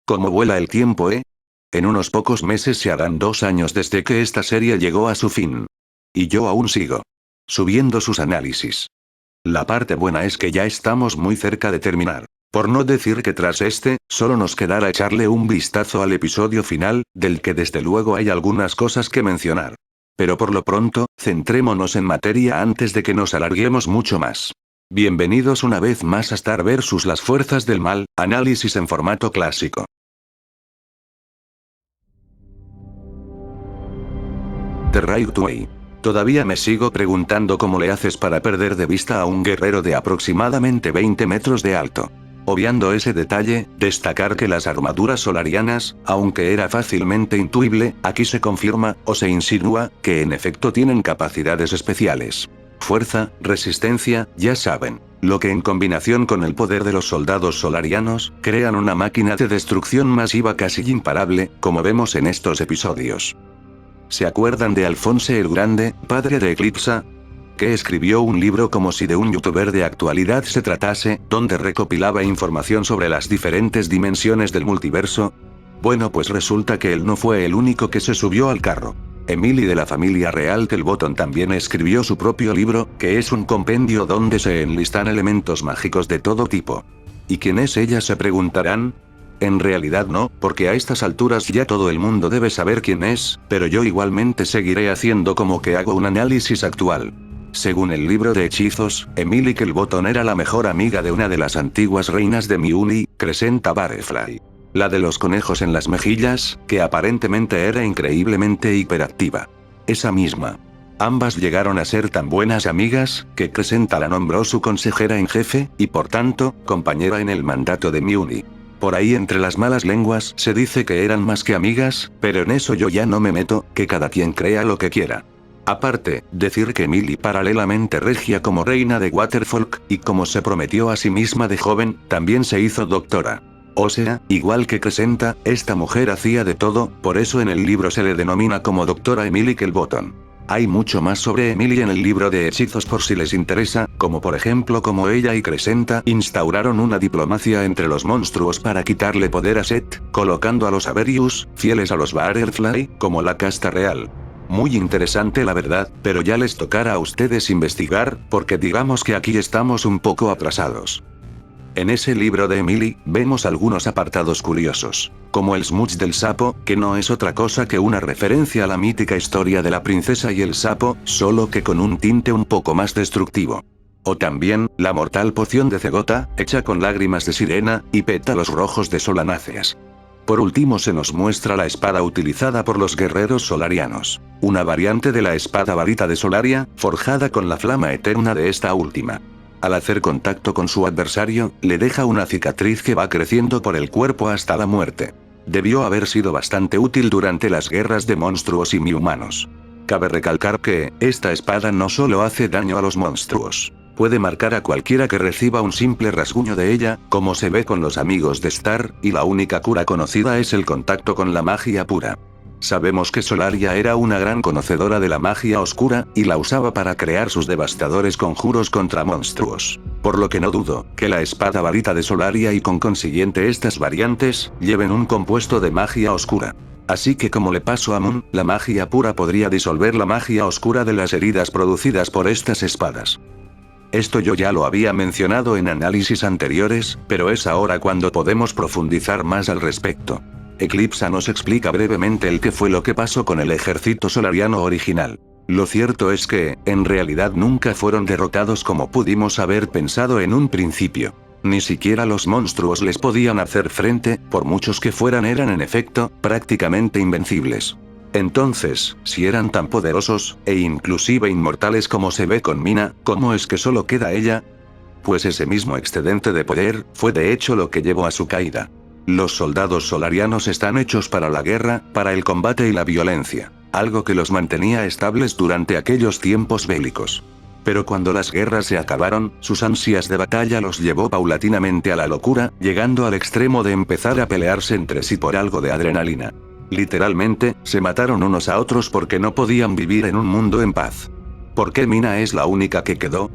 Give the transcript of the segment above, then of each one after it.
¿Cómo vuela el tiempo, eh? En unos pocos meses se harán 2 años desde que esta serie llegó a su fin. Y yo aún sigo subiendo sus análisis. La parte buena es que ya estamos muy cerca de terminar. Por no decir que tras este, solo nos quedará echarle un vistazo al episodio final, del que desde luego hay algunas cosas que mencionar. Pero por lo pronto, centrémonos en materia antes de que nos alarguemos mucho más. Bienvenidos una vez más a Star vs. Las Fuerzas del Mal, análisis en formato clásico. The Right Way. Todavía me sigo preguntando cómo le haces para perder de vista a un guerrero de aproximadamente 20 metros de alto. Obviando ese detalle, destacar que las armaduras solarianas, aunque era fácilmente intuible, aquí se confirma, o se insinúa, que en efecto tienen capacidades especiales. Fuerza, resistencia, ya saben. Lo que en combinación con el poder de los soldados solarianos, crean una máquina de destrucción masiva casi imparable, como vemos en estos episodios. ¿Se acuerdan de Alphonse el Grande, padre de Eclipsa? Que escribió un libro como si de un youtuber de actualidad se tratase, donde recopilaba información sobre las diferentes dimensiones del multiverso. Bueno, pues resulta que él no fue el único que se subió al carro. Emily de la familia real Telbotton también escribió su propio libro, que es un compendio donde se enlistan elementos mágicos de todo tipo. ¿Y quién es ella?, se preguntarán. En realidad no, porque a estas alturas ya todo el mundo debe saber quién es, pero yo igualmente seguiré haciendo como que hago un análisis actual. Según el libro de hechizos, Emily Telbotton era la mejor amiga de una de las antiguas reinas de Miuni, Crescenta Butterfly. La de los conejos en las mejillas, que aparentemente era increíblemente hiperactiva. Esa misma. Ambas llegaron a ser tan buenas amigas, que Crescenta la nombró su consejera en jefe, y por tanto, compañera en el mandato de Miuni. Por ahí entre las malas lenguas se dice que eran más que amigas, pero en eso yo ya no me meto, que cada quien crea lo que quiera. Aparte, decir que Emily paralelamente regia como reina de Waterfolk, y como se prometió a sí misma de joven, también se hizo doctora. O sea, igual que Crescenta, esta mujer hacía de todo, por eso en el libro se le denomina como doctora Emily Telbotton. Hay mucho más sobre Emily en el libro de hechizos por si les interesa, como por ejemplo cómo ella y Crescenta instauraron una diplomacia entre los monstruos para quitarle poder a Set, colocando a los Averius, fieles a los Butterfly, como la casta real. Muy interesante la verdad, pero ya les tocará a ustedes investigar, porque digamos que aquí estamos un poco atrasados. En ese libro de Emily, vemos algunos apartados curiosos, como el smudge del sapo, que no es otra cosa que una referencia a la mítica historia de la princesa y el sapo, solo que con un tinte un poco más destructivo. O también, la mortal poción de Cegota, hecha con lágrimas de sirena, y pétalos rojos de solanáceas. Por último se nos muestra la espada utilizada por los guerreros solarianos, una variante de la espada varita de Solaria, forjada con la flama eterna de esta última. Al hacer contacto con su adversario, le deja una cicatriz que va creciendo por el cuerpo hasta la muerte. Debió haber sido bastante útil durante las guerras de monstruos y mi-humanos. Cabe recalcar que, esta espada no solo hace daño a los monstruos, puede marcar a cualquiera que reciba un simple rasguño de ella, como se ve con los amigos de Star, y la única cura conocida es el contacto con la magia pura. Sabemos que Solaria era una gran conocedora de la magia oscura, y la usaba para crear sus devastadores conjuros contra monstruos. Por lo que no dudo, que la espada varita de Solaria y con consiguiente estas variantes, lleven un compuesto de magia oscura. Así que como le pasó a Moon, la magia pura podría disolver la magia oscura de las heridas producidas por estas espadas. Esto yo ya lo había mencionado en análisis anteriores, pero es ahora cuando podemos profundizar más al respecto. Eclipsa nos explica brevemente el qué fue lo que pasó con el ejército solariano original. Lo cierto es que, en realidad nunca fueron derrotados como pudimos haber pensado en un principio. Ni siquiera los monstruos les podían hacer frente, por muchos que fueran eran en efecto, prácticamente invencibles. Entonces, si eran tan poderosos, e inclusive inmortales como se ve con Mina, ¿cómo es que solo queda ella? Pues ese mismo excedente de poder, fue de hecho lo que llevó a su caída. Los soldados solarianos están hechos para la guerra, para el combate y la violencia, algo que los mantenía estables durante aquellos tiempos bélicos. Pero cuando las guerras se acabaron, sus ansias de batalla los llevó paulatinamente a la locura, llegando al extremo de empezar a pelearse entre sí por algo de adrenalina. Literalmente, se mataron unos a otros porque no podían vivir en un mundo en paz. ¿Por qué Mina es la única que quedó?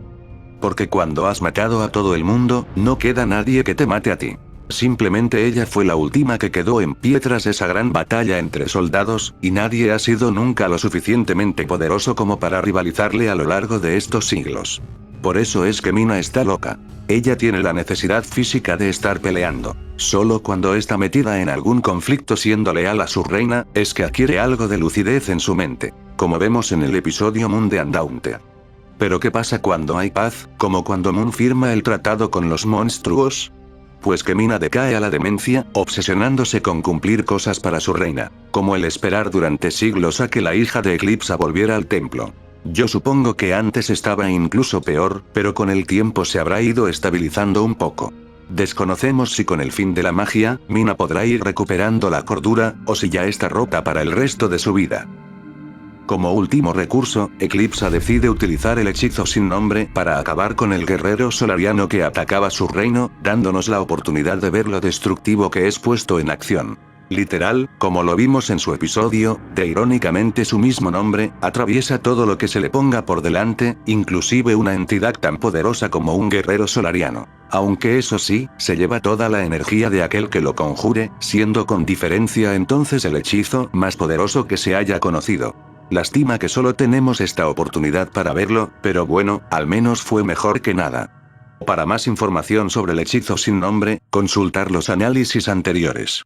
Porque cuando has matado a todo el mundo, no queda nadie que te mate a ti. Simplemente ella fue la última que quedó en pie tras esa gran batalla entre soldados, y nadie ha sido nunca lo suficientemente poderoso como para rivalizarle a lo largo de estos siglos. Por eso es que Mina está loca. Ella tiene la necesidad física de estar peleando. Solo cuando está metida en algún conflicto siendo leal a su reina, es que adquiere algo de lucidez en su mente. Como vemos en el episodio Moon de Undaunted. Pero ¿qué pasa cuando hay paz, como cuando Moon firma el tratado con los monstruos? Pues que Mina decae a la demencia, obsesionándose con cumplir cosas para su reina, como el esperar durante siglos a que la hija de Eclipsa volviera al templo. Yo supongo que antes estaba incluso peor, pero con el tiempo se habrá ido estabilizando un poco. Desconocemos si con el fin de la magia, Mina podrá ir recuperando la cordura, o si ya está rota para el resto de su vida. Como último recurso, Eclipsa decide utilizar el hechizo sin nombre para acabar con el guerrero solariano que atacaba su reino, dándonos la oportunidad de ver lo destructivo que es puesto en acción. Literal, como lo vimos en su episodio, de irónicamente su mismo nombre, atraviesa todo lo que se le ponga por delante, inclusive una entidad tan poderosa como un guerrero solariano. Aunque eso sí, se lleva toda la energía de aquel que lo conjure, siendo con diferencia entonces el hechizo más poderoso que se haya conocido. Lástima que solo tenemos esta oportunidad para verlo, pero bueno, al menos fue mejor que nada. Para más información sobre el hechizo sin nombre, consultar los análisis anteriores.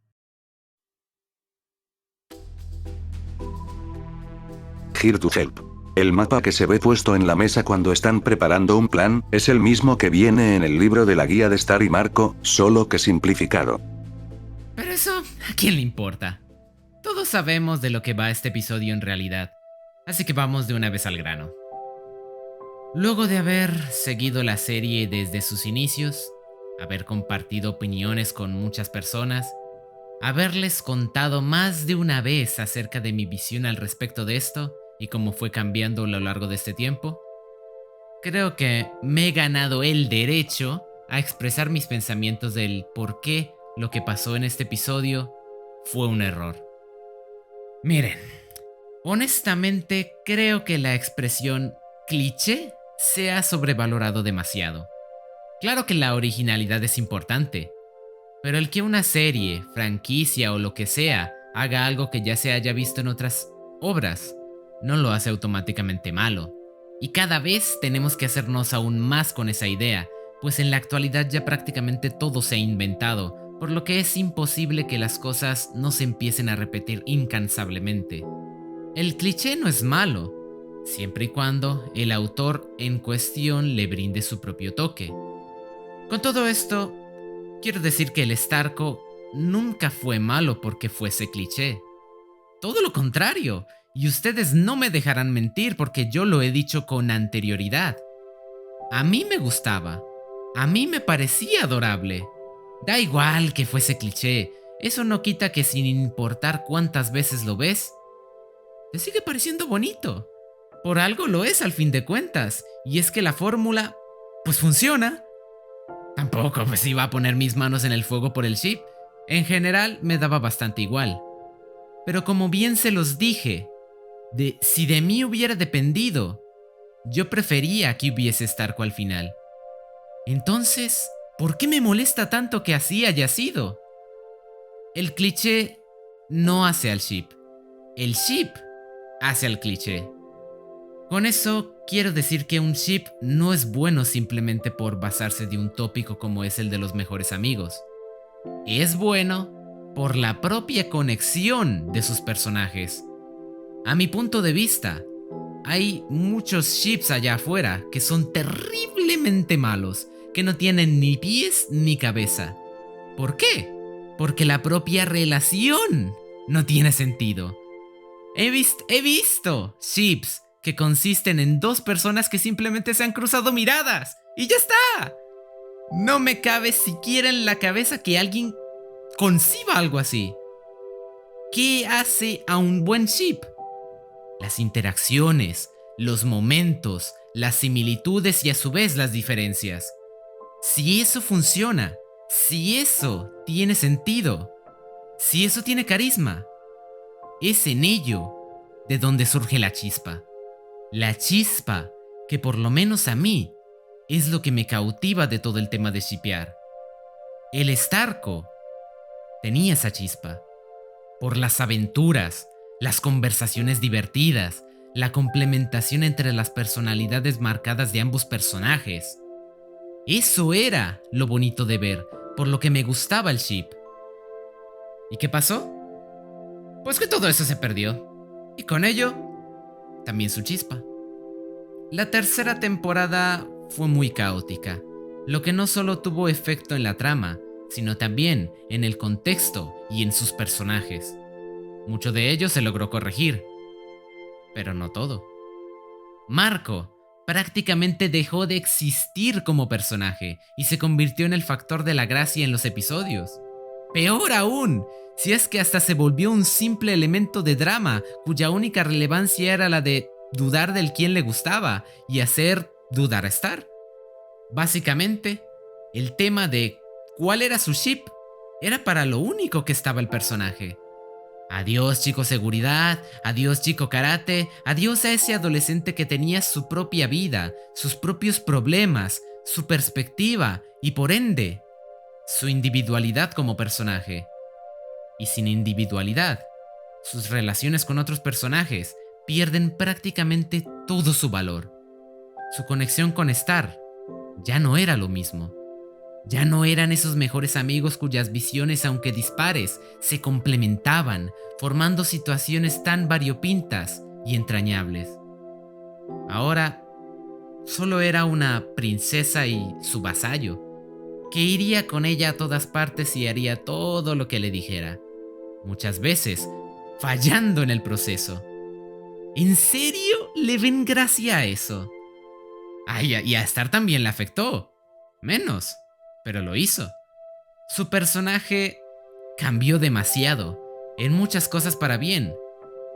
Here to Help. El mapa que se ve puesto en la mesa cuando están preparando un plan, es el mismo que viene en el libro de la guía de Star y Marco, solo que simplificado. Pero eso, ¿a quién le importa? Todos sabemos de lo que va este episodio en realidad, así que vamos de una vez al grano. Luego de haber seguido la serie desde sus inicios, haber compartido opiniones con muchas personas, haberles contado más de una vez acerca de mi visión al respecto de esto y cómo fue cambiando a lo largo de este tiempo, creo que me he ganado el derecho a expresar mis pensamientos del por qué lo que pasó en este episodio fue un error. Miren, honestamente creo que la expresión cliché se ha sobrevalorado demasiado. Claro que la originalidad es importante, pero el que una serie, franquicia o lo que sea haga algo que ya se haya visto en otras obras, no lo hace automáticamente malo. Y cada vez tenemos que hacernos aún más con esa idea, pues en la actualidad ya prácticamente todo se ha inventado, por lo que es imposible que las cosas no se empiecen a repetir incansablemente. El cliché no es malo, siempre y cuando el autor en cuestión le brinde su propio toque. Con todo esto, quiero decir que el Starco nunca fue malo porque fuese cliché. Todo lo contrario, y ustedes no me dejarán mentir porque yo lo he dicho con anterioridad. A mí me gustaba, a mí me parecía adorable. Da igual que fuese cliché, eso no quita que sin importar cuántas veces lo ves, te sigue pareciendo bonito. Por algo lo es al fin de cuentas, y es que la fórmula, pues funciona. Tampoco pues iba a poner mis manos en el fuego por el ship. En general me daba bastante igual. Pero como bien se los dije, si de mí hubiera dependido, yo prefería que hubiese Starco al final. Entonces, ¿por qué me molesta tanto que así haya sido? El cliché no hace al ship. El ship hace al cliché. Con eso quiero decir que un ship no es bueno simplemente por basarse de un tópico como es el de los mejores amigos. Es bueno por la propia conexión de sus personajes. A mi punto de vista, hay muchos ships allá afuera que son terriblemente malos, que no tienen ni pies ni cabeza. ¿Por qué? Porque la propia relación no tiene sentido. He visto ships que consisten en dos personas que simplemente se han cruzado miradas y ya está. No me cabe siquiera en la cabeza que alguien conciba algo así. ¿Qué hace a un buen ship? Las interacciones, los momentos, las similitudes y a su vez las diferencias. Si eso funciona, si eso tiene sentido, si eso tiene carisma, es en ello de donde surge la chispa. La chispa que por lo menos a mí es lo que me cautiva de todo el tema de shippear. El Starco tenía esa chispa. Por las aventuras, las conversaciones divertidas, la complementación entre las personalidades marcadas de ambos personajes. Eso era lo bonito de ver, por lo que me gustaba el ship. ¿Y qué pasó? Pues que todo eso se perdió. Y con ello, también su chispa. La tercera temporada fue muy caótica, lo que no solo tuvo efecto en la trama, sino también en el contexto y en sus personajes. Mucho de ello se logró corregir, pero no todo. Marco prácticamente dejó de existir como personaje y se convirtió en el factor de la gracia en los episodios. Peor aún, si es que hasta se volvió un simple elemento de drama cuya única relevancia era la de dudar del quien le gustaba y hacer dudar a Star. Básicamente, el tema de cuál era su ship era para lo único que estaba el personaje. Adiós chico seguridad, adiós chico karate, adiós a ese adolescente que tenía su propia vida, sus propios problemas, su perspectiva y por ende, su individualidad como personaje. Y sin individualidad, sus relaciones con otros personajes pierden prácticamente todo su valor. Su conexión con Star ya no era lo mismo. Ya no eran esos mejores amigos cuyas visiones, aunque dispares, se complementaban, formando situaciones tan variopintas y entrañables. Ahora, solo era una princesa y su vasallo, que iría con ella a todas partes y haría todo lo que le dijera. Muchas veces, fallando en el proceso. ¿En serio le ven gracia a eso? Ay, y a Star también le afectó. Menos, pero lo hizo. Su personaje cambió demasiado, en muchas cosas para bien,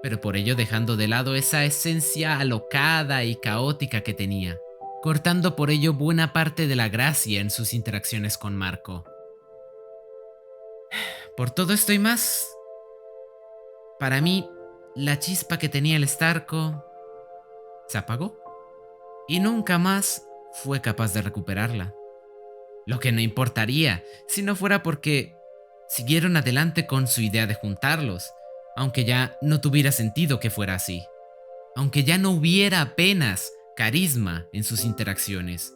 pero por ello dejando de lado esa esencia alocada y caótica que tenía, cortando por ello buena parte de la gracia en sus interacciones con Marco. Por todo esto y más, para mí, la chispa que tenía el Starco se apagó y nunca más fue capaz de recuperarla. Lo que no importaría si no fuera porque siguieron adelante con su idea de juntarlos, aunque ya no tuviera sentido que fuera así, aunque ya no hubiera apenas carisma en sus interacciones,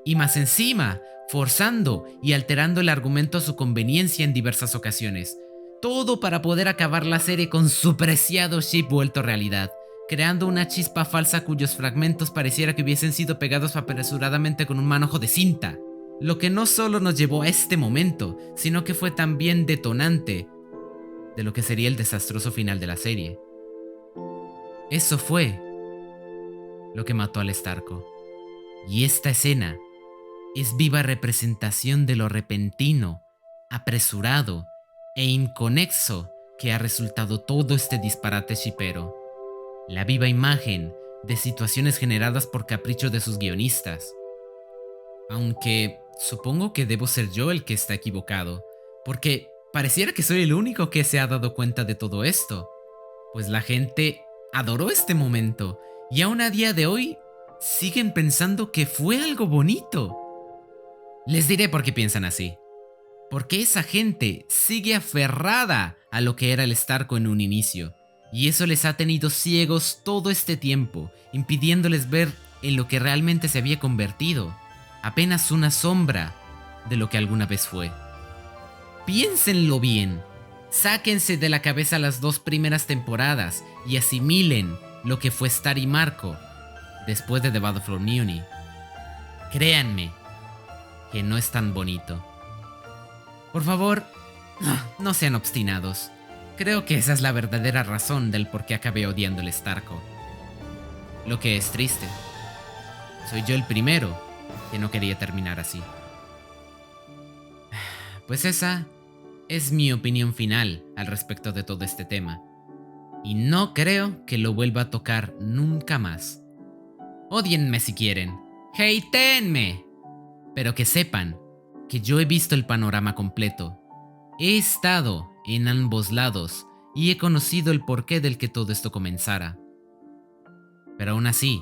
y más encima, forzando y alterando el argumento a su conveniencia en diversas ocasiones, todo para poder acabar la serie con su preciado ship vuelto realidad, creando una chispa falsa cuyos fragmentos pareciera que hubiesen sido pegados apresuradamente con un manojo de cinta. Lo que no solo nos llevó a este momento, sino que fue también detonante de lo que sería el desastroso final de la serie. Eso fue lo que mató al Starco. Y esta escena es viva representación de lo repentino, apresurado e inconexo que ha resultado todo este disparate shipero. La viva imagen de situaciones generadas por capricho de sus guionistas. Aunque supongo que debo ser yo el que está equivocado, porque pareciera que soy el único que se ha dado cuenta de todo esto, pues la gente adoró este momento y aún a día de hoy siguen pensando que fue algo bonito. Les diré por qué piensan así. Porque esa gente sigue aferrada a lo que era el Starco en un inicio, y eso les ha tenido ciegos todo este tiempo, impidiéndoles ver en lo que realmente se había convertido, apenas una sombra de lo que alguna vez fue. Piénsenlo bien, sáquense de la cabeza las 2 primeras temporadas y asimilen lo que fue Star y Marco después de The Battle for Muni. Créanme que no es tan bonito. Por favor, no sean obstinados. Creo que esa es la verdadera razón del por qué acabé odiando el Starco. Lo que es triste. Soy yo el primero que no quería terminar así. Pues esa es mi opinión final al respecto de todo este tema. Y no creo que lo vuelva a tocar nunca más. Ódienme si quieren. ¡Hatenme! Pero que sepan que yo he visto el panorama completo. He estado en ambos lados y he conocido el porqué del que todo esto comenzara. Pero aún así,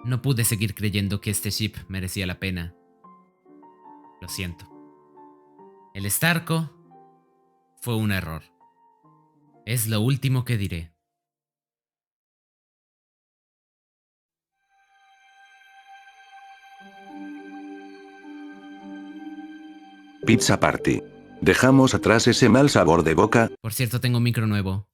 no pude seguir creyendo que este ship merecía la pena. Lo siento. El Starco fue un error. Es lo último que diré. Pizza Party. Dejamos atrás ese mal sabor de boca, Por cierto, tengo un micro nuevo.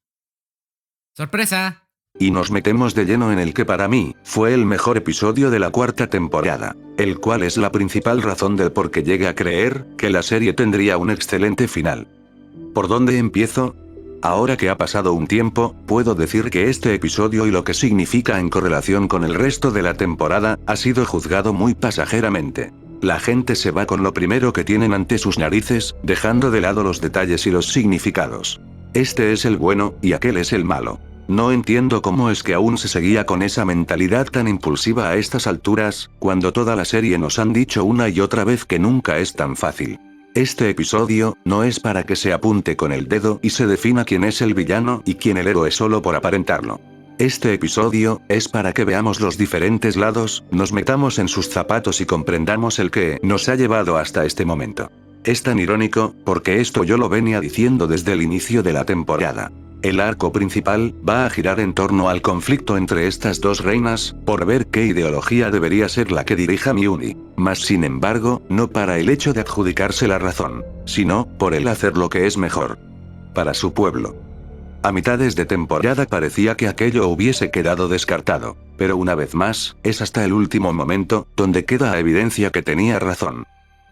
¡Sorpresa! y nos metemos de lleno en el que para mí, fue el mejor episodio de la cuarta temporada, el cual es la principal razón del por qué llegué a creer, que la serie tendría un excelente final. ¿Por dónde empiezo? Ahora que ha pasado un tiempo, puedo decir que este episodio y lo que significa en correlación con el resto de la temporada, ha sido juzgado muy pasajeramente. La gente se va con lo primero que tienen ante sus narices, dejando de lado los detalles y los significados. Este es el bueno, y aquel es el malo. No entiendo cómo es que aún se seguía con esa mentalidad tan impulsiva a estas alturas, cuando toda la serie nos han dicho una y otra vez que nunca es tan fácil. Este episodio, no es para que se apunte con el dedo y se defina quién es el villano y quién el héroe solo por aparentarlo. Este episodio, es para que veamos los diferentes lados, nos metamos en sus zapatos y comprendamos el que nos ha llevado hasta este momento. Es tan irónico, porque esto yo lo venía diciendo desde el inicio de la temporada. El arco principal va a girar en torno al conflicto entre estas dos reinas, por ver qué ideología debería ser la que dirija Miuni. Mas sin embargo, no para el hecho de adjudicarse la razón, sino por el hacer lo que es mejor para su pueblo. A mitades de temporada parecía que aquello hubiese quedado descartado, pero una vez más, es hasta el último momento, donde queda a evidencia que tenía razón.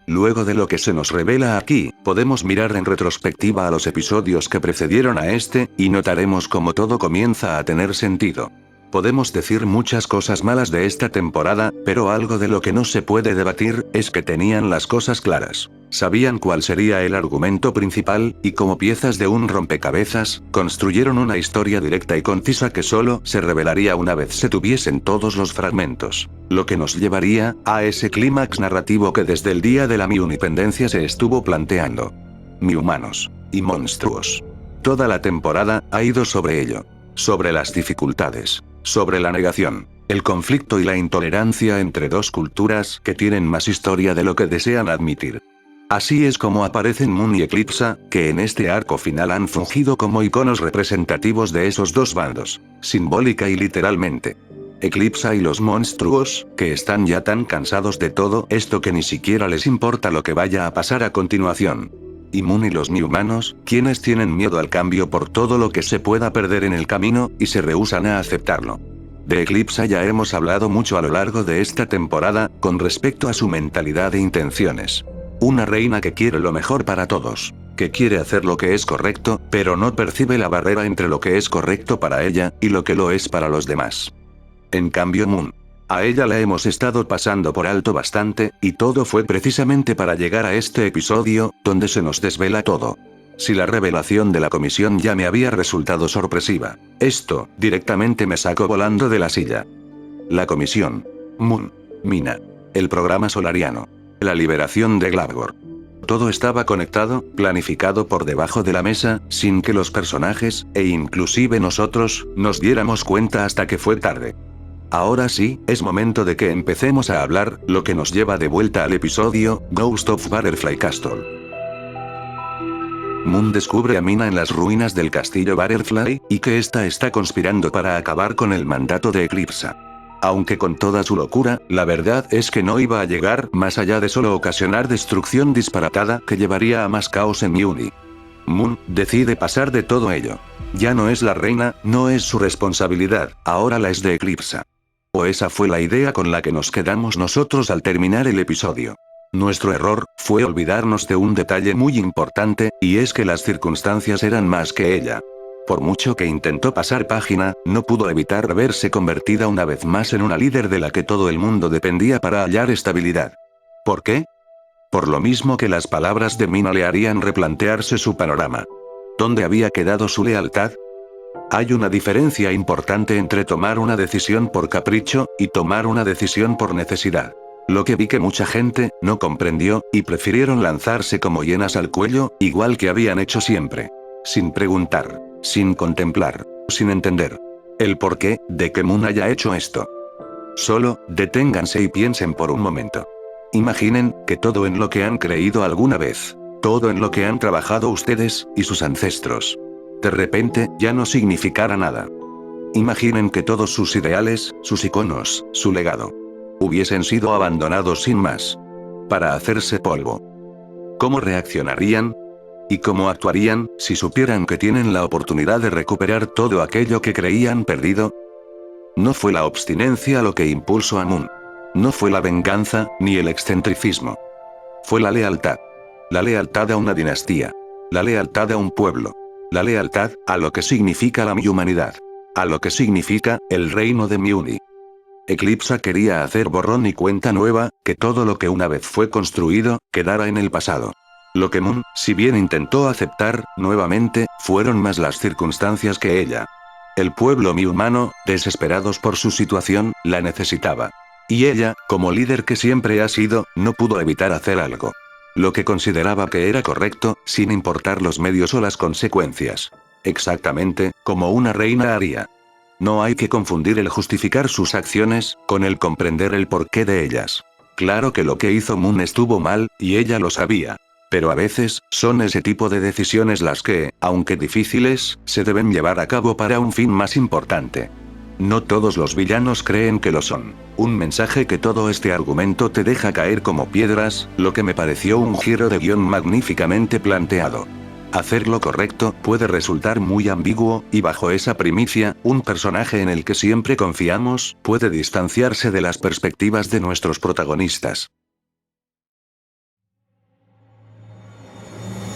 Luego de lo que se nos revela aquí, podemos mirar en retrospectiva a los episodios que precedieron a este, y notaremos cómo todo comienza a tener sentido. Podemos decir muchas cosas malas de esta temporada, pero algo de lo que no se puede debatir, es que tenían las cosas claras. Sabían cuál sería el argumento principal, y como piezas de un rompecabezas, construyeron una historia directa y concisa que solo se revelaría una vez se tuviesen todos los fragmentos. Lo que nos llevaría a ese clímax narrativo que desde el día de la miunipendencia se estuvo planteando. Mi humanos y monstruos. Toda la temporada ha ido sobre ello. Sobre las dificultades. Sobre la negación, el conflicto y la intolerancia entre dos culturas que tienen más historia de lo que desean admitir. Así es como aparecen Moon y Eclipsa, que en este arco final han fungido como iconos representativos de esos dos bandos, simbólica y literalmente. Eclipsa y los monstruos, que están ya tan cansados de todo esto que ni siquiera les importa lo que vaya a pasar a continuación. Y Moon y los mi-humanos, quienes tienen miedo al cambio por todo lo que se pueda perder en el camino, y se rehúsan a aceptarlo. De Eclipsa ya hemos hablado mucho a lo largo de esta temporada, con respecto a su mentalidad e intenciones. Una reina que quiere lo mejor para todos, que quiere hacer lo que es correcto, pero no percibe la barrera entre lo que es correcto para ella, y lo que lo es para los demás. En cambio Moon, a ella la hemos estado pasando por alto bastante, y todo fue precisamente para llegar a este episodio, donde se nos desvela todo. Si la revelación de la comisión ya me había resultado sorpresiva, esto, directamente me sacó volando de la silla. La comisión. Moon. Mina. El programa solariano. La liberación de Glavgor. Todo estaba conectado, planificado por debajo de la mesa, sin que los personajes, e inclusive nosotros, nos diéramos cuenta hasta que fue tarde. Ahora sí, es momento de que empecemos a hablar, lo que nos lleva de vuelta al episodio, Ghost of Butterfly Castle. Moon descubre a Mina en las ruinas del castillo Butterfly, y que ésta está conspirando para acabar con el mandato de Eclipsa. Aunque con toda su locura, la verdad es que no iba a llegar más allá de solo ocasionar destrucción disparatada que llevaría a más caos en Miuni. Moon decide pasar de todo ello. Ya no es la reina, no es su responsabilidad, ahora la es de Eclipsa. O esa fue la idea con la que nos quedamos nosotros al terminar el episodio. Nuestro error fue olvidarnos de un detalle muy importante, y es que las circunstancias eran más que ella. Por mucho que intentó pasar página, no pudo evitar verse convertida una vez más en una líder de la que todo el mundo dependía para hallar estabilidad. ¿Por qué? Por lo mismo que las palabras de Mina le harían replantearse su panorama. ¿Dónde había quedado su lealtad? Hay una diferencia importante entre tomar una decisión por capricho, y tomar una decisión por necesidad. Lo que vi que mucha gente no comprendió, y prefirieron lanzarse como hienas al cuello, igual que habían hecho siempre. Sin preguntar, sin contemplar, sin entender el porqué de que Moon haya hecho esto. Solo, deténganse y piensen por un momento. Imaginen que todo en lo que han creído alguna vez Todo en lo que han trabajado ustedes y sus ancestros. De repente, ya no significara nada. Imaginen que todos sus ideales, sus iconos, su legado, hubiesen sido abandonados sin más. Para hacerse polvo. ¿Cómo reaccionarían? ¿Y cómo actuarían, si supieran que tienen la oportunidad de recuperar todo aquello que creían perdido? No fue la obstinencia lo que impulsó a Moon. No fue la venganza, ni el excentricismo. Fue la lealtad. La lealtad a una dinastía. La lealtad a un pueblo. La lealtad, a lo que significa la mi humanidad. A lo que significa, el reino de Miuni. Eclipsa quería hacer borrón y cuenta nueva, que todo lo que una vez fue construido, quedara en el pasado. Lo que Moon, si bien intentó aceptar, nuevamente, fueron más las circunstancias que ella. El pueblo mi-humano, desesperados por su situación, la necesitaba. Y ella, como líder que siempre ha sido, no pudo evitar hacer algo. Lo que consideraba que era correcto, sin importar los medios o las consecuencias. Exactamente, como una reina haría. No hay que confundir el justificar sus acciones, con el comprender el porqué de ellas. Claro que lo que hizo Moon estuvo mal, y ella lo sabía. Pero a veces, son ese tipo de decisiones las que, aunque difíciles, se deben llevar a cabo para un fin más importante. No todos los villanos creen que lo son. Un mensaje que todo este argumento te deja caer como piedras, lo que me pareció un giro de guión magníficamente planteado. Hacer lo correcto puede resultar muy ambiguo, y bajo esa primicia, un personaje en el que siempre confiamos, puede distanciarse de las perspectivas de nuestros protagonistas.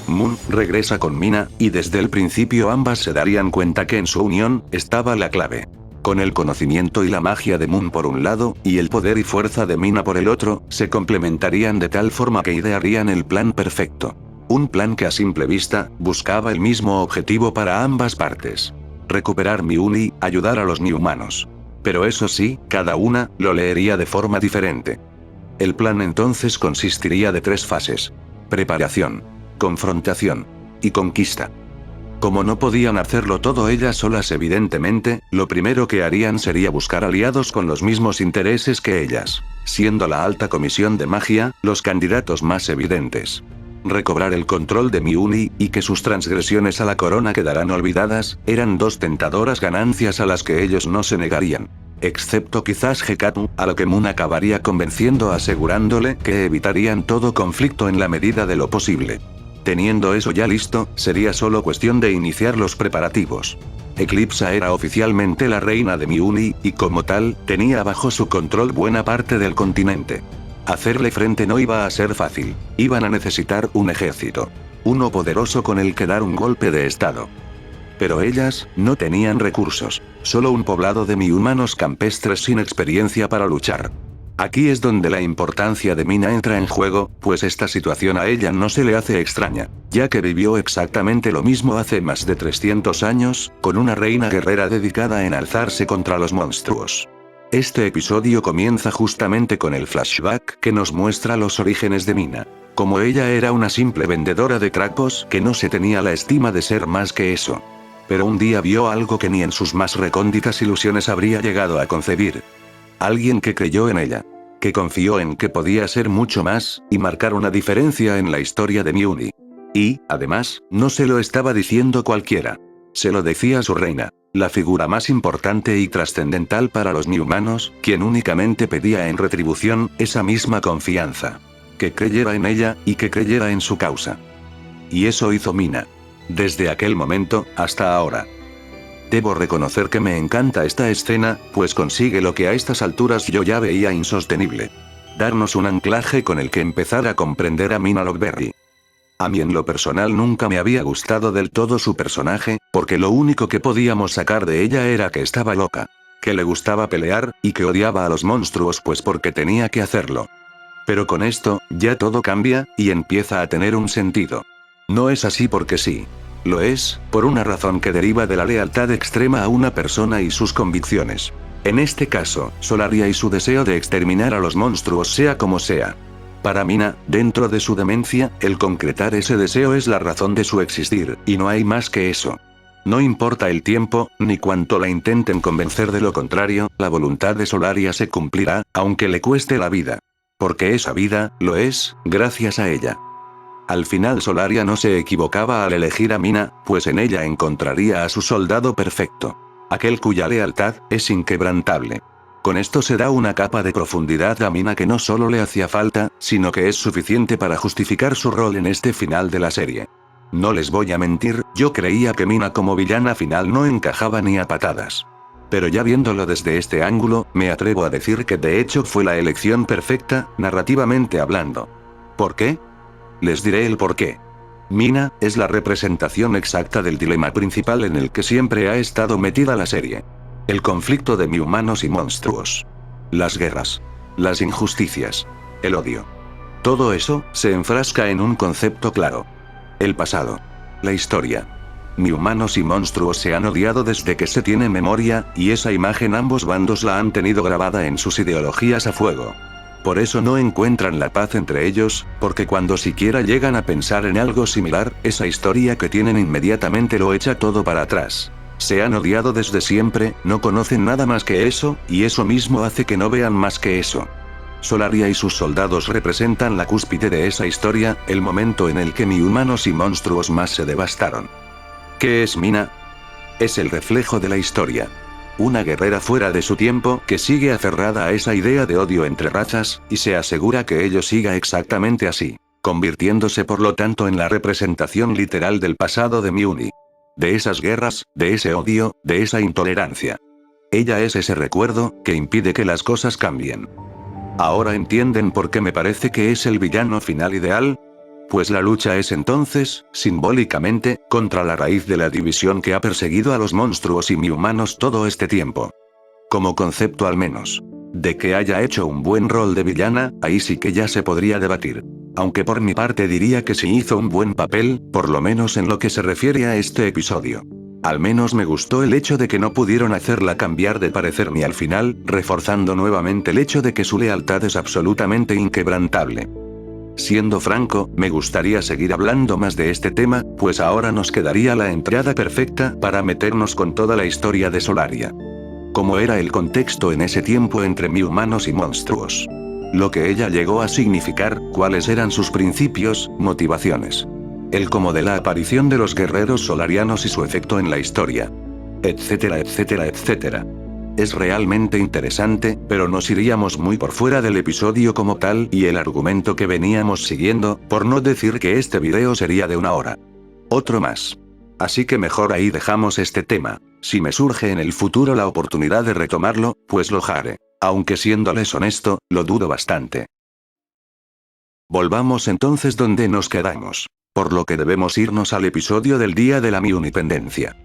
Moon regresa con Mina, y desde el principio ambas se darían cuenta que en su unión, estaba la clave. Con el conocimiento y la magia de Moon por un lado, y el poder y fuerza de Mina por el otro, se complementarían de tal forma que idearían el plan perfecto. Un plan que a simple vista, buscaba el mismo objetivo para ambas partes. Recuperar Miuni, ayudar a los mi-humanos. Pero eso sí, cada una, lo leería de forma diferente. El plan entonces consistiría de 3 fases. Preparación, confrontación y conquista. Como no podían hacerlo todo ellas solas evidentemente, lo primero que harían sería buscar aliados con los mismos intereses que ellas, siendo la alta comisión de magia, los candidatos más evidentes. Recobrar el control de Miuni, y que sus transgresiones a la corona quedaran olvidadas, eran 2 tentadoras ganancias a las que ellos no se negarían. Excepto quizás Hekatu, a lo que Moon acabaría convenciendo asegurándole que evitarían todo conflicto en la medida de lo posible. Teniendo eso ya listo, sería solo cuestión de iniciar los preparativos. Eclipsa era oficialmente la reina de Miuni, y como tal, tenía bajo su control buena parte del continente. Hacerle frente no iba a ser fácil. Iban a necesitar un ejército. Uno poderoso con el que dar un golpe de estado. Pero ellas, no tenían recursos. Solo un poblado de mi-humanos campestres sin experiencia para luchar. Aquí es donde la importancia de Mina entra en juego, pues esta situación a ella no se le hace extraña, ya que vivió exactamente lo mismo hace más de 300 años, con una reina guerrera dedicada a enalzarse contra los monstruos. Este episodio comienza justamente con el flashback que nos muestra los orígenes de Mina. Como ella era una simple vendedora de trapos que no se tenía la estima de ser más que eso. Pero un día vio algo que ni en sus más recónditas ilusiones habría llegado a concebir. Alguien que creyó en ella. Que confió en que podía ser mucho más, y marcar una diferencia en la historia de Miuni. Y, además, no se lo estaba diciendo cualquiera. Se lo decía su reina, la figura más importante y trascendental para los mi-humanos, quien únicamente pedía en retribución, esa misma confianza. Que creyera en ella, y que creyera en su causa. Y eso hizo Mina. Desde aquel momento, hasta ahora. Debo reconocer que me encanta esta escena, pues consigue lo que a estas alturas yo ya veía insostenible. Darnos un anclaje con el que empezar a comprender a Mina Lockberry. A mí en lo personal nunca me había gustado del todo su personaje, porque lo único que podíamos sacar de ella era que estaba loca. Que le gustaba pelear, y que odiaba a los monstruos pues porque tenía que hacerlo. Pero con esto, ya todo cambia, y empieza a tener un sentido. No es así porque sí. Lo es, por una razón que deriva de la lealtad extrema a una persona y sus convicciones. En este caso, Solaria y su deseo de exterminar a los monstruos sea como sea. Para Mina, dentro de su demencia, el concretar ese deseo es la razón de su existir, y no hay más que eso. No importa el tiempo, ni cuánto la intenten convencer de lo contrario, la voluntad de Solaria se cumplirá, aunque le cueste la vida. Porque esa vida, lo es, gracias a ella. Al final Solaria no se equivocaba al elegir a Mina, pues en ella encontraría a su soldado perfecto. Aquel cuya lealtad es inquebrantable. Con esto se da una capa de profundidad a Mina que no solo le hacía falta, sino que es suficiente para justificar su rol en este final de la serie. No les voy a mentir, yo creía que Mina como villana final no encajaba ni a patadas. Pero ya viéndolo desde este ángulo, me atrevo a decir que de hecho fue la elección perfecta, narrativamente hablando. ¿Por qué? Les diré el porqué. Mina es la representación exacta del dilema principal en el que siempre ha estado metida la serie. El conflicto de humanos y monstruos. Las guerras. Las injusticias. El odio. Todo eso se enfrasca en un concepto claro. El pasado. La historia. Humanos y monstruos se han odiado desde que se tiene memoria, y esa imagen ambos bandos la han tenido grabada en sus ideologías a fuego. Por eso no encuentran la paz entre ellos, porque cuando siquiera llegan a pensar en algo similar, esa historia que tienen inmediatamente lo echa todo para atrás. Se han odiado desde siempre, no conocen nada más que eso, y eso mismo hace que no vean más que eso. Solaria y sus soldados representan la cúspide de esa historia, el momento en el que humanos y monstruos más se devastaron. ¿Qué es Mina? Es el reflejo de la historia. Una guerrera fuera de su tiempo que sigue aferrada a esa idea de odio entre razas, y se asegura que ello siga exactamente así, convirtiéndose por lo tanto en la representación literal del pasado de Miuni. De esas guerras, de ese odio, de esa intolerancia. Ella es ese recuerdo que impide que las cosas cambien. ¿Ahora entienden por qué me parece que es el villano final ideal? Pues la lucha es entonces, simbólicamente, contra la raíz de la división que ha perseguido a los monstruos y humanos todo este tiempo. Como concepto al menos. De que haya hecho un buen rol de villana, ahí sí que ya se podría debatir. Aunque por mi parte diría que sí hizo un buen papel, por lo menos en lo que se refiere a este episodio. Al menos me gustó el hecho de que no pudieron hacerla cambiar de parecer ni al final, reforzando nuevamente el hecho de que su lealtad es absolutamente inquebrantable. Siendo franco, me gustaría seguir hablando más de este tema, pues ahora nos quedaría la entrada perfecta para meternos con toda la historia de Solaria. Cómo era el contexto en ese tiempo entre humanos y monstruos. Lo que ella llegó a significar, cuáles eran sus principios, motivaciones. El cómo de la aparición de los guerreros solarianos y su efecto en la historia. Etcétera, etcétera, etcétera. Es realmente interesante, pero nos iríamos muy por fuera del episodio como tal y el argumento que veníamos siguiendo, por no decir que este video sería de 1 hora. Otro más. Así que mejor ahí dejamos este tema. Si me surge en el futuro la oportunidad de retomarlo, pues lo haré. Aunque siéndoles honesto, lo dudo bastante. Volvamos entonces donde nos quedamos. Por lo que debemos irnos al episodio del día de la Miunipendencia.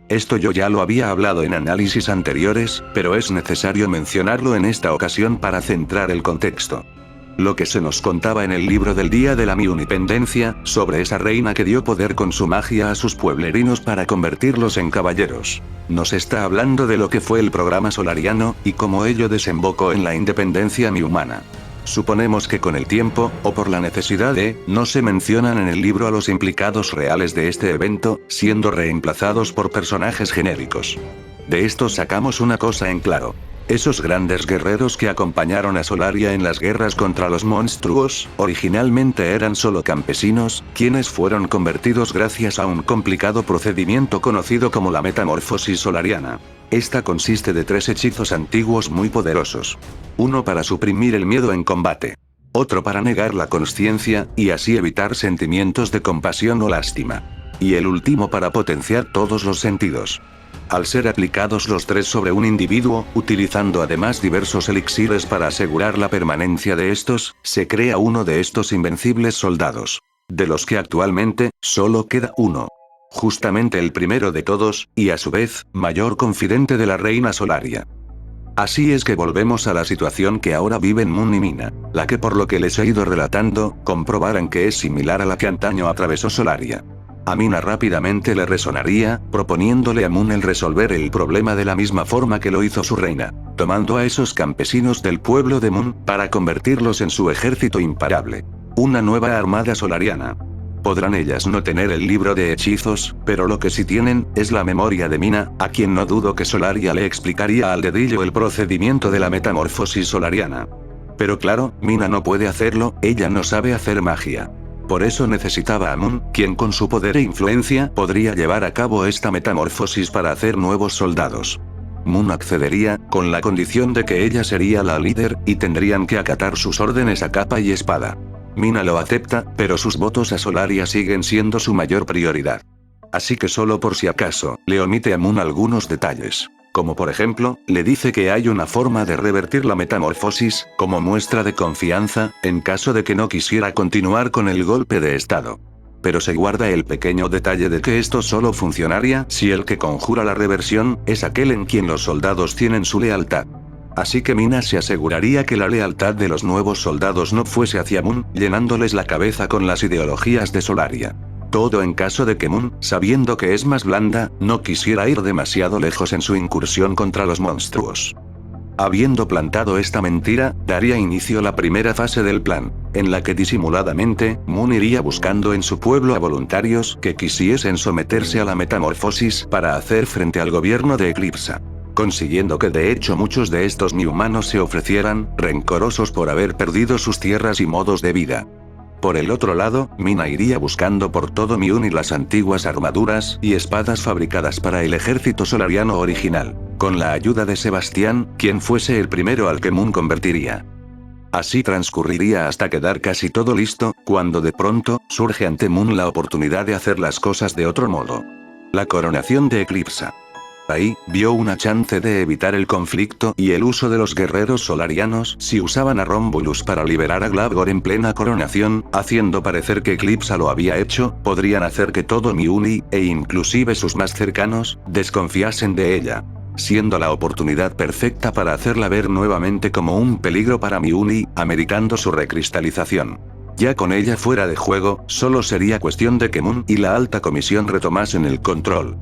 Esto yo ya lo había hablado en análisis anteriores, pero es necesario mencionarlo en esta ocasión para centrar el contexto. Lo que se nos contaba en el libro del día de la Miunipendencia, sobre esa reina que dio poder con su magia a sus pueblerinos para convertirlos en caballeros. Nos está hablando de lo que fue el programa solariano, y cómo ello desembocó en la independencia mihumana. Suponemos que con el tiempo, o por la necesidad de, no se mencionan en el libro a los implicados reales de este evento, siendo reemplazados por personajes genéricos. De esto sacamos una cosa en claro. Esos grandes guerreros que acompañaron a Solaria en las guerras contra los monstruos, originalmente eran solo campesinos, quienes fueron convertidos gracias a un complicado procedimiento conocido como la metamorfosis solariana. Esta consiste de 3 hechizos antiguos muy poderosos. Uno para suprimir el miedo en combate. Otro para negar la consciencia, y así evitar sentimientos de compasión o lástima. Y el último para potenciar todos los sentidos. Al ser aplicados los 3 sobre un individuo, utilizando además diversos elixires para asegurar la permanencia de estos, se crea uno de estos invencibles soldados. De los que actualmente, solo queda uno. Justamente el primero de todos, y a su vez, mayor confidente de la reina Solaria. Así es que volvemos a la situación que ahora viven Moon y Mina, la que por lo que les he ido relatando, comprobarán que es similar a la que antaño atravesó Solaria. A Mina rápidamente le resonaría, proponiéndole a Moon el resolver el problema de la misma forma que lo hizo su reina, tomando a esos campesinos del pueblo de Moon, para convertirlos en su ejército imparable. Una nueva armada solariana. Podrán ellas no tener el libro de hechizos, pero lo que sí tienen, es la memoria de Mina, a quien no dudo que Solaria le explicaría al dedillo el procedimiento de la metamorfosis solariana. Pero claro, Mina no puede hacerlo, ella no sabe hacer magia. Por eso necesitaba a Moon, quien con su poder e influencia podría llevar a cabo esta metamorfosis para hacer nuevos soldados. Moon accedería, con la condición de que ella sería la líder, y tendrían que acatar sus órdenes a capa y espada. Mina lo acepta, pero sus votos a Solaria siguen siendo su mayor prioridad. Así que solo por si acaso, le omite a Moon algunos detalles. Como por ejemplo, le dice que hay una forma de revertir la metamorfosis, como muestra de confianza, en caso de que no quisiera continuar con el golpe de estado. Pero se guarda el pequeño detalle de que esto solo funcionaría si el que conjura la reversión es aquel en quien los soldados tienen su lealtad. Así que Mina se aseguraría que la lealtad de los nuevos soldados no fuese hacia Moon, llenándoles la cabeza con las ideologías de Solaria. Todo en caso de que Moon, sabiendo que es más blanda, no quisiera ir demasiado lejos en su incursión contra los monstruos. Habiendo plantado esta mentira, daría inicio la primera fase del plan, en la que disimuladamente, Moon iría buscando en su pueblo a voluntarios que quisiesen someterse a la metamorfosis para hacer frente al gobierno de Eclipsa. Consiguiendo que de hecho muchos de estos ni humanos se ofrecieran, rencorosos por haber perdido sus tierras y modos de vida. Por el otro lado, Mina iría buscando por todo Mjolnir las antiguas armaduras y espadas fabricadas para el ejército solariano original, con la ayuda de Sebastián, quien fuese el primero al que Moon convertiría. Así transcurriría hasta quedar casi todo listo, cuando de pronto, surge ante Moon la oportunidad de hacer las cosas de otro modo. La coronación de Eclipsa. Ahí, vio una chance de evitar el conflicto y el uso de los guerreros solarianos si usaban a Romulus para liberar a Glavgor en plena coronación, haciendo parecer que Eclipsa lo había hecho, podrían hacer que todo Mjolnir, e inclusive sus más cercanos, desconfiasen de ella. Siendo la oportunidad perfecta para hacerla ver nuevamente como un peligro para Mjolnir, ameritando su recristalización. Ya con ella fuera de juego, solo sería cuestión de que Moon y la Alta Comisión retomasen el control.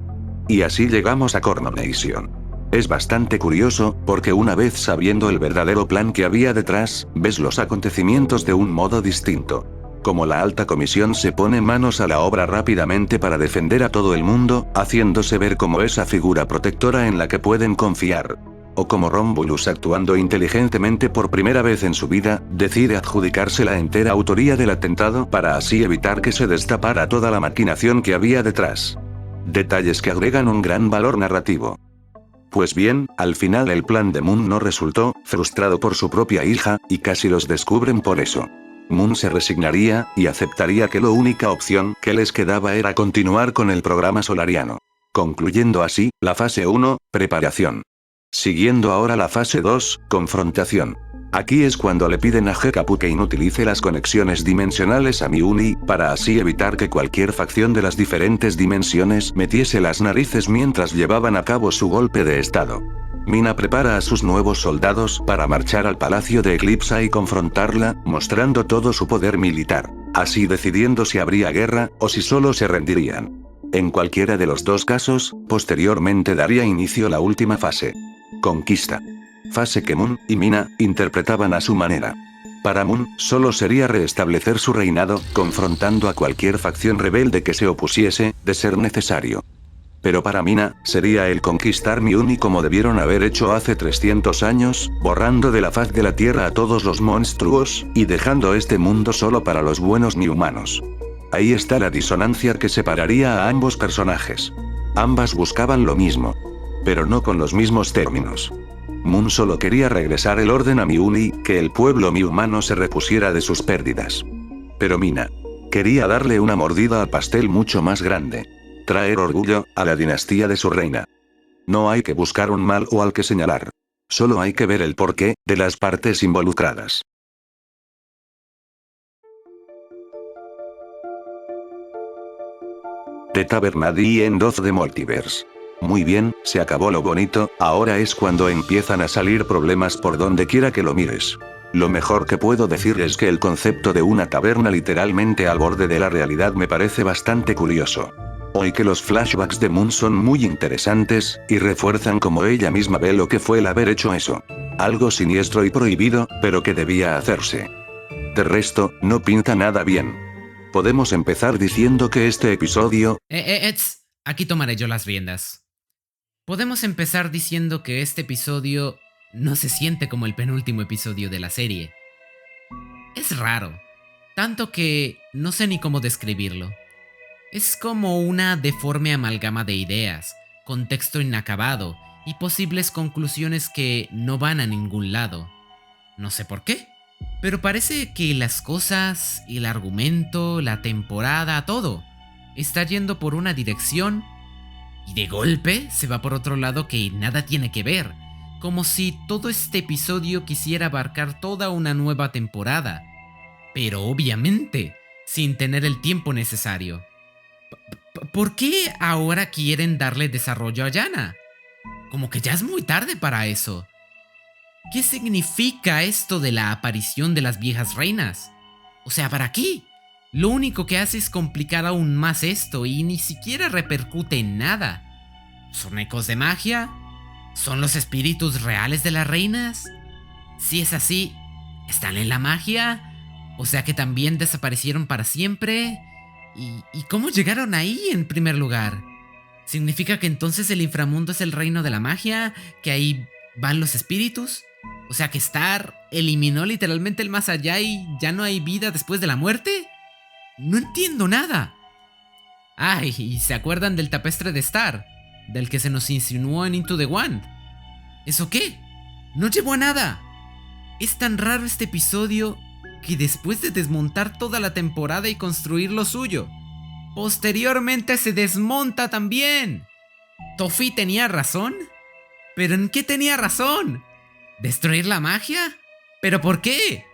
Y así llegamos a Coronation. Es bastante curioso, porque una vez sabiendo el verdadero plan que había detrás, ves los acontecimientos de un modo distinto. Como la Alta Comisión se pone manos a la obra rápidamente para defender a todo el mundo, haciéndose ver como esa figura protectora en la que pueden confiar. O como Romulus actuando inteligentemente por primera vez en su vida, decide adjudicarse la entera autoría del atentado para así evitar que se destapara toda la maquinación que había detrás. Detalles que agregan un gran valor narrativo. Pues bien, al final el plan de Moon no resultó, frustrado por su propia hija, y casi los descubren por eso. Moon se resignaría, y aceptaría que la única opción que les quedaba era continuar con el programa solariano. Concluyendo así, la fase 1, preparación. Siguiendo ahora la fase 2, confrontación. Aquí es cuando le piden a Hekapu que inutilice las conexiones dimensionales a Mjolnir, para así evitar que cualquier facción de las diferentes dimensiones metiese las narices mientras llevaban a cabo su golpe de estado. Mina prepara a sus nuevos soldados para marchar al palacio de Eclipsa y confrontarla, mostrando todo su poder militar, así decidiendo si habría guerra, o si solo se rendirían. En cualquiera de los dos casos, posteriormente daría inicio la última fase. Conquista. Fase que Moon y Mina interpretaban a su manera. Para Moon, solo sería restablecer su reinado, confrontando a cualquier facción rebelde que se opusiese, de ser necesario. Pero para Mina, sería el conquistar Mjolnir como debieron haber hecho hace 300 años, borrando de la faz de la Tierra a todos los monstruos, y dejando este mundo solo para los buenos ni humanos. Ahí está la disonancia que separaría a ambos personajes. Ambas buscaban lo mismo. Pero no con los mismos términos. Moon solo quería regresar el orden a Mjolnir, que el pueblo mi-humano se repusiera de sus pérdidas. Pero Mina quería darle una mordida al pastel mucho más grande. Traer orgullo a la dinastía de su reina. No hay que buscar un mal o al que señalar. Solo hay que ver el porqué de las partes involucradas. The Tavernady End of the Multiverse. Muy bien, se acabó lo bonito, ahora es cuando empiezan a salir problemas por donde quiera que lo mires. Lo mejor que puedo decir es que el concepto de una taberna literalmente al borde de la realidad me parece bastante curioso. Hoy que los flashbacks de Moon son muy interesantes, y refuerzan como ella misma ve lo que fue el haber hecho eso. Algo siniestro y prohibido, pero que debía hacerse. De resto, no pinta nada bien. Podemos empezar diciendo que este episodio... Aquí tomaré yo las riendas. Podemos empezar diciendo que este episodio no se siente como el penúltimo episodio de la serie. Es raro. tanto que no sé ni cómo describirlo. Es como una deforme amalgama de ideas, contexto inacabado y posibles conclusiones que no van a ningún lado. No sé por qué, pero parece que las cosas, el argumento, la temporada, todo, está yendo por una dirección y de golpe se va por otro lado que nada tiene que ver, como si todo este episodio quisiera abarcar toda una nueva temporada, pero obviamente sin tener el tiempo necesario. ¿Por qué ahora quieren darle desarrollo a Yana? Como que ya es muy tarde para eso. ¿Qué significa esto de la aparición de las viejas reinas? O sea, ¿para qué? Lo único que hace es complicar aún más esto y ni siquiera repercute en nada. ¿Son ecos de magia? ¿Son los espíritus reales de las reinas? Si es así, ¿están en la magia? O sea que también desaparecieron para siempre. ¿Y cómo llegaron ahí en primer lugar? ¿Significa que entonces el inframundo es el reino de la magia? ¿Que ahí van los espíritus? O sea que Star eliminó literalmente el más allá y ya no hay vida después de la muerte. No entiendo nada. Ay, ¿y se acuerdan del tapestre de Star? Del que se nos insinuó en Into the Wand. ¿Eso qué? No llevó a nada. Es tan raro este episodio que después de desmontar toda la temporada y construir lo suyo, posteriormente se desmonta también. ¿Tofi tenía razón? ¿Pero en qué tenía razón? ¿Destruir la magia? ¿Pero por qué?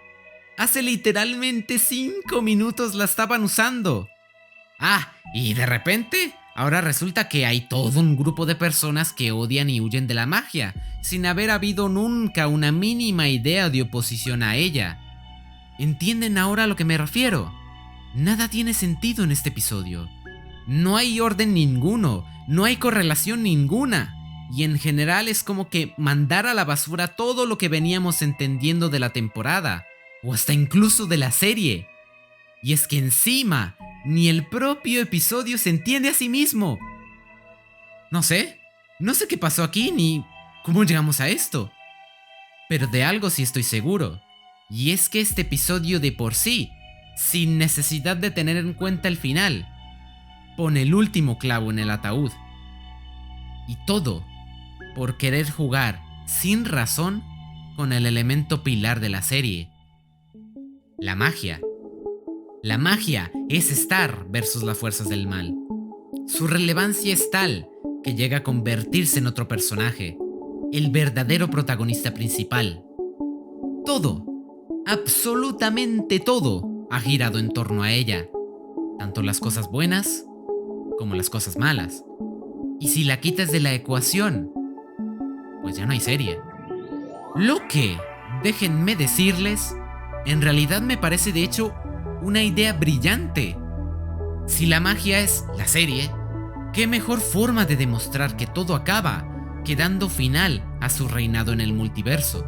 Hace literalmente 5 minutos la estaban usando. Ah, y de repente, ahora resulta que hay todo un grupo de personas que odian y huyen de la magia, sin haber habido nunca una mínima idea de oposición a ella. ¿Entienden ahora a lo que me refiero? Nada tiene sentido en este episodio. No hay orden ninguno, no hay correlación ninguna. Y en general es como que mandar a la basura todo lo que veníamos entendiendo de la temporada, o hasta incluso de la serie. Y es que encima, ni el propio episodio se entiende a sí mismo. No sé qué pasó aquí ni cómo llegamos a esto. Pero de algo sí estoy seguro, y es que este episodio de por sí, sin necesidad de tener en cuenta el final, pone el último clavo en el ataúd. Y todo por querer jugar sin razón con el elemento pilar de la serie: la magia. La magia es Star versus las fuerzas del mal. Su relevancia es tal que llega a convertirse en otro personaje, el verdadero protagonista principal. Todo, absolutamente todo, ha girado en torno a ella, tanto las cosas buenas como las cosas malas. Y si la quitas de la ecuación, pues ya no hay serie. Lo que, déjenme decirles, en realidad me parece de hecho una idea brillante. Si la magia es la serie, ¿qué mejor forma de demostrar que todo acaba que dando final a su reinado en el multiverso?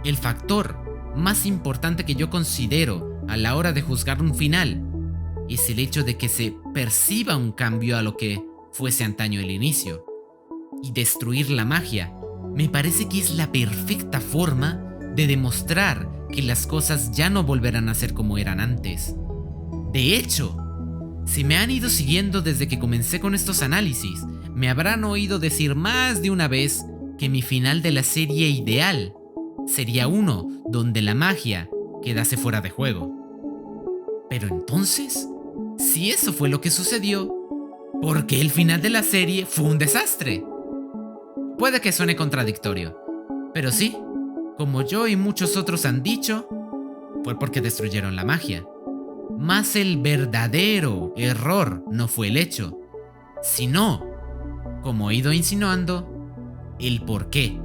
El factor más importante que yo considero a la hora de juzgar un final es el hecho de que se perciba un cambio a lo que fuese antaño el inicio. Y destruir la magia me parece que es la perfecta forma de demostrar que las cosas ya no volverán a ser como eran antes. De hecho, si me han ido siguiendo desde que comencé con estos análisis, me habrán oído decir más de una vez que mi final de la serie ideal sería uno donde la magia quedase fuera de juego. Pero entonces, si eso fue lo que sucedió, ¿por qué el final de la serie fue un desastre? Puede que suene contradictorio, pero sí, como yo y muchos otros han dicho, fue porque destruyeron la magia. Más el verdadero error no fue el hecho, sino, como he ido insinuando, el por qué.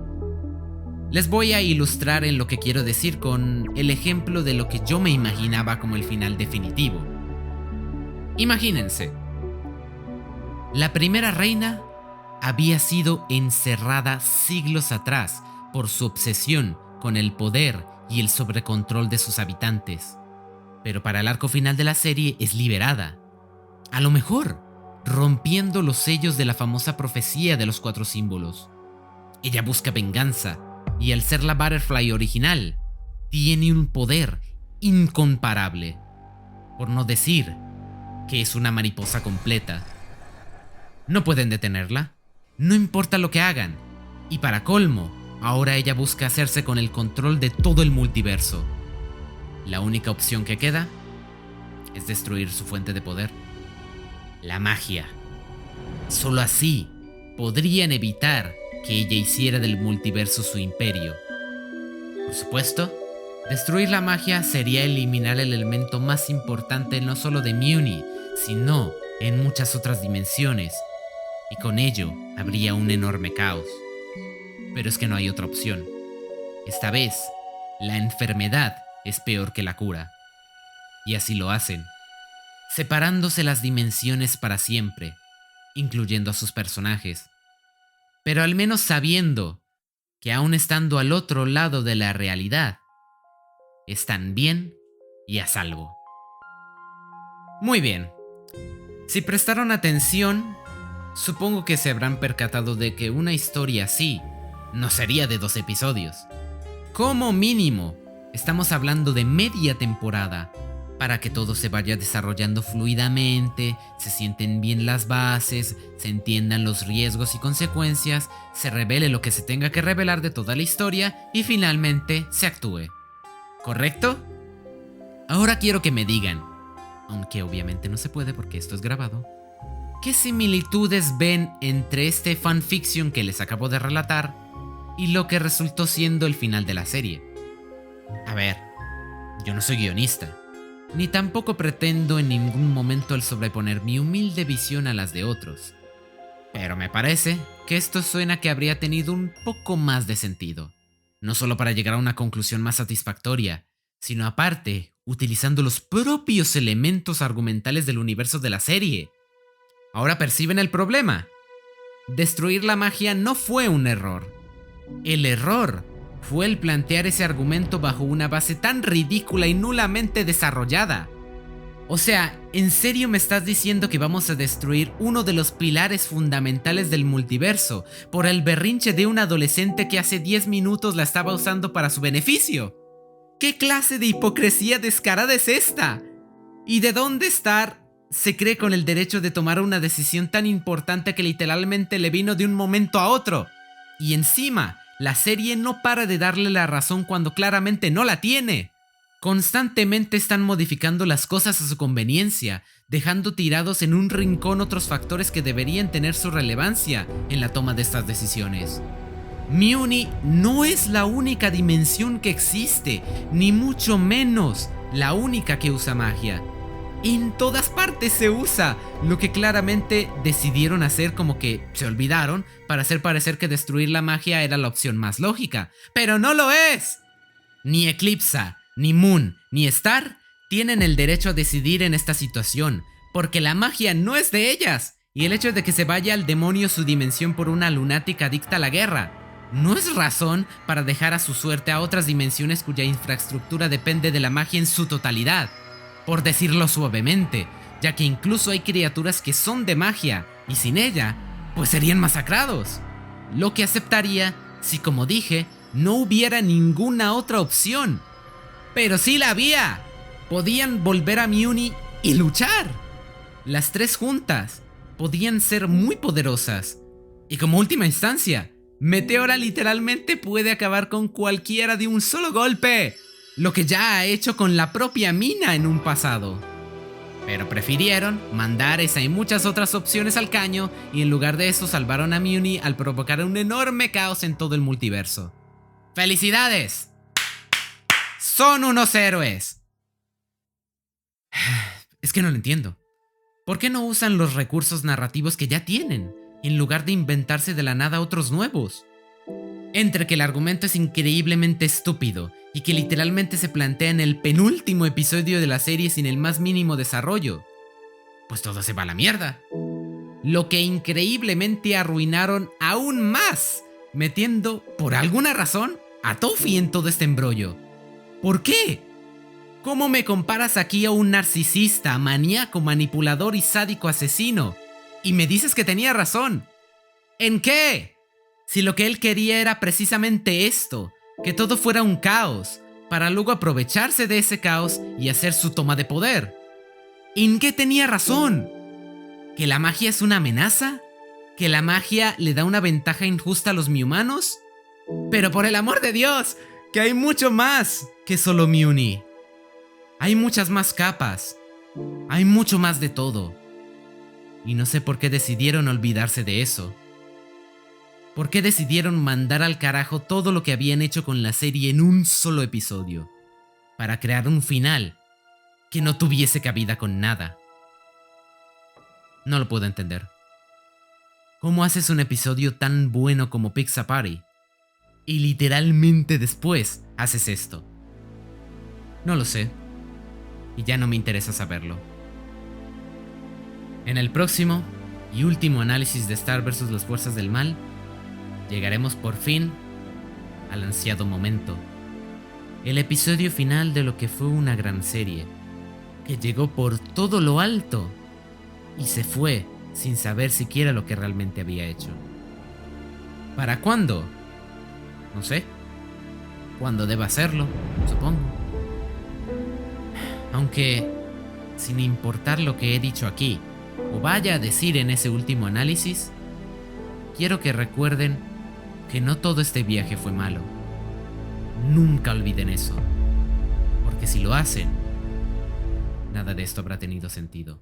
Les voy a ilustrar en lo que quiero decir con el ejemplo de lo que yo me imaginaba como el final definitivo. Imagínense, la primera reina había sido encerrada siglos atrás por su obsesión con el poder y el sobrecontrol de sus habitantes, pero para el arco final de la serie es liberada, a lo mejor rompiendo los sellos de la famosa profecía de los 4 símbolos. Ella busca venganza y al ser la Butterfly original, tiene un poder incomparable, por no decir que es una mariposa completa. No pueden detenerla, no importa lo que hagan, y para colmo, ahora ella busca hacerse con el control de todo el multiverso. La única opción que queda es destruir su fuente de poder, la magia. Solo así podrían evitar que ella hiciera del multiverso su imperio. Por supuesto, destruir la magia sería eliminar el elemento más importante no solo de Muni, sino en muchas otras dimensiones, y con ello habría un enorme caos. Pero es que no hay otra opción. Esta vez, la enfermedad es peor que la cura. Y así lo hacen, separándose las dimensiones para siempre, incluyendo a sus personajes. Pero al menos sabiendo que aún estando al otro lado de la realidad, están bien y a salvo. Muy bien. Si prestaron atención, supongo que se habrán percatado de que una historia así no sería de 2 episodios. Como mínimo, estamos hablando de media temporada para que todo se vaya desarrollando fluidamente, se sienten bien las bases, se entiendan los riesgos y consecuencias, se revele lo que se tenga que revelar de toda la historia y finalmente se actúe. ¿Correcto? Ahora quiero que me digan, aunque obviamente no se puede porque esto es grabado, ¿qué similitudes ven entre este fanfiction que les acabo de relatar y lo que resultó siendo el final de la serie? A ver, yo no soy guionista, ni tampoco pretendo en ningún momento el sobreponer mi humilde visión a las de otros, pero me parece que esto suena que habría tenido un poco más de sentido, no solo para llegar a una conclusión más satisfactoria, sino aparte, utilizando los propios elementos argumentales del universo de la serie. Ahora perciben el problema. Destruir la magia no fue un error. El error fue el plantear ese argumento bajo una base tan ridícula y nulamente desarrollada. O sea, ¿en serio me estás diciendo que vamos a destruir uno de los pilares fundamentales del multiverso por el berrinche de un adolescente que hace 10 minutos la estaba usando para su beneficio? ¿Qué clase de hipocresía descarada es esta? ¿Y de dónde Star se cree con el derecho de tomar una decisión tan importante que literalmente le vino de un momento a otro? Y encima, la serie no para de darle la razón cuando claramente no la tiene. Constantemente están modificando las cosas a su conveniencia, dejando tirados en un rincón otros factores que deberían tener su relevancia en la toma de estas decisiones. Muni no es la única dimensión que existe, ni mucho menos la única que usa magia. En todas partes se usa, lo que claramente decidieron hacer como que se olvidaron para hacer parecer que destruir la magia era la opción más lógica. ¡Pero no lo es! Ni Eclipsa, ni Moon, ni Star tienen el derecho a decidir en esta situación, porque la magia no es de ellas, y el hecho de que se vaya al demonio su dimensión por una lunática adicta a la guerra no es razón para dejar a su suerte a otras dimensiones cuya infraestructura depende de la magia en su totalidad. Por decirlo suavemente, ya que incluso hay criaturas que son de magia y sin ella, pues serían masacrados. Lo que aceptaría si, como dije, no hubiera ninguna otra opción. Pero sí la había. Podían volver a Muni y luchar. Las 3 juntas podían ser muy poderosas. Y como última instancia, Meteora literalmente puede acabar con cualquiera de un solo golpe, lo que ya ha hecho con la propia Mina en un pasado. Pero prefirieron mandar esa y muchas otras opciones al caño y en lugar de eso salvaron a Muni al provocar un enorme caos en todo el multiverso. ¡Felicidades! ¡Son unos héroes! Es que no lo entiendo. ¿Por qué no usan los recursos narrativos que ya tienen, en lugar de inventarse de la nada otros nuevos? Entre que el argumento es increíblemente estúpido y que literalmente se plantea en el penúltimo episodio de la serie sin el más mínimo desarrollo, pues todo se va a la mierda. Lo que increíblemente arruinaron aún más, metiendo, por alguna razón, a Toffee en todo este embrollo. ¿Por qué? ¿Cómo me comparas aquí a un narcisista, maníaco, manipulador y sádico asesino? Y me dices que tenía razón. ¿En qué? Si lo que él quería era precisamente esto, que todo fuera un caos, para luego aprovecharse de ese caos y hacer su toma de poder. ¿En qué tenía razón? ¿Que la magia es una amenaza? ¿Que la magia le da una ventaja injusta a los Mewmanos? Pero por el amor de Dios, que hay mucho más que solo Mewni. Hay muchas más capas. Hay mucho más de todo. Y no sé por qué decidieron olvidarse de eso. ¿Por qué decidieron mandar al carajo todo lo que habían hecho con la serie en un solo episodio? Para crear un final que no tuviese cabida con nada. No lo puedo entender. ¿Cómo haces un episodio tan bueno como Pizza Party? Y literalmente después haces esto. No lo sé. Y ya no me interesa saberlo. En el próximo y último análisis de Star vs. las Fuerzas del Mal, llegaremos por fin al ansiado momento. El episodio final de lo que fue una gran serie, que llegó por todo lo alto y se fue sin saber siquiera lo que realmente había hecho. ¿Para cuándo? No sé. ¿Cuándo deba hacerlo? Supongo. Aunque, sin importar lo que he dicho aquí, o vaya a decir en ese último análisis, quiero que recuerden que no todo este viaje fue malo. Nunca olviden eso, porque si lo hacen, nada de esto habrá tenido sentido.